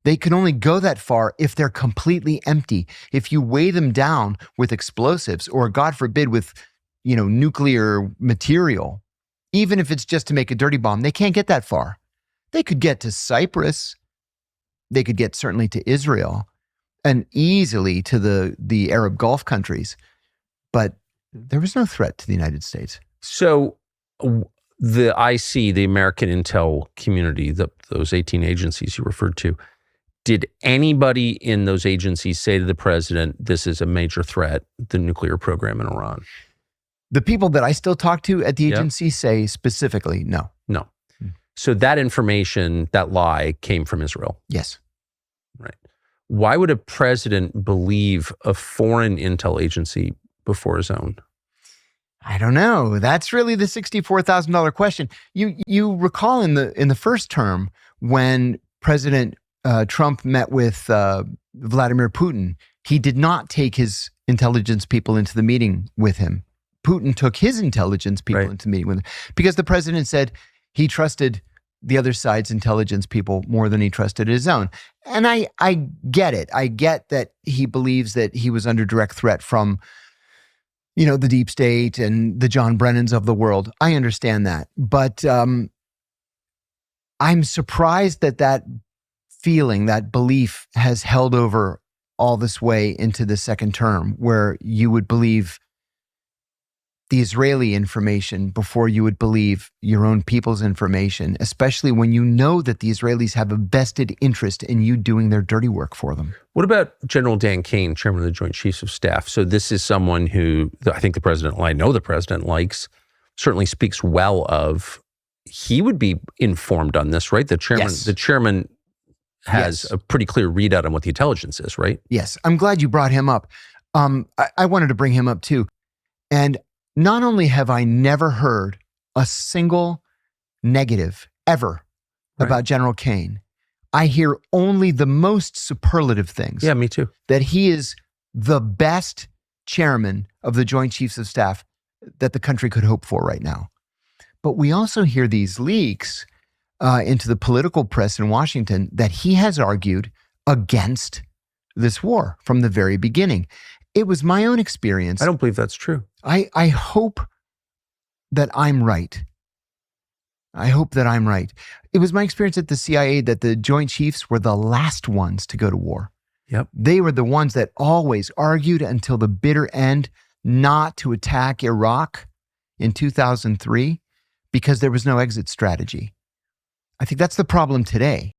They can only go that far if they're completely empty. If you weigh them down with explosives or, God forbid, with, nuclear material, even if it's just to make a dirty bomb, they can't get that far. They could get to Cyprus. They could get certainly to Israel and easily to the Arab Gulf countries. But there was no threat to the United States. So the IC, the American Intel Community, those 18 agencies you referred to, did anybody in those agencies say to the president, this is a major threat, the nuclear program in Iran? The people that I still talk to at the agency say specifically no. No. So that information, that lie, came from Israel? Yes. Right. Why would a president believe a foreign intel agency before his own? I don't know. That's really the $64,000 question. You recall in the first term when President Trump met with Vladimir Putin, he did not take his intelligence people into the meeting with him. Putin took his intelligence people into the meeting with him because the president said he trusted the other side's intelligence people more than he trusted his own. And I get it. I get that he believes that he was under direct threat from, the deep state and the John Brennans of the world. I understand that. But I'm surprised that feeling, that belief has held over all this way into the second term, where you would believe the Israeli information before you would believe your own people's information, especially when you know that the Israelis have a vested interest in you doing their dirty work for them. What about General Dan Kane, chairman of the Joint Chiefs of Staff? So this is someone who I think I know the president likes, certainly speaks well of. He would be informed on this, right? The chairman has a pretty clear readout on what the intelligence is, right? Yes. I'm glad you brought him up. I wanted to bring him up too. And not only have I never heard a single negative ever about General Kane, I hear only the most superlative things. Yeah, me too. That he is the best chairman of the Joint Chiefs of Staff that the country could hope for right now. But we also hear these leaks into the political press in Washington that he has argued against this war from the very beginning. It was my own experience. I don't believe that's true. I hope that I'm right. I hope that I'm right. It was my experience at the CIA that the Joint Chiefs were the last ones to go to war. Yep. They were the ones that always argued until the bitter end not to attack Iraq in 2003 because there was no exit strategy. I think that's the problem today.